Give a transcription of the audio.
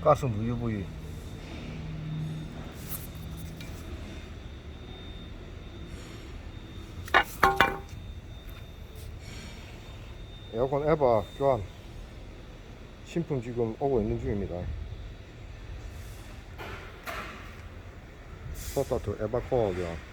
가스 누유 부위. 에어컨 에바 교환 신품 지금 오고 있는 중입니다. 스타트 에바 코어 교환.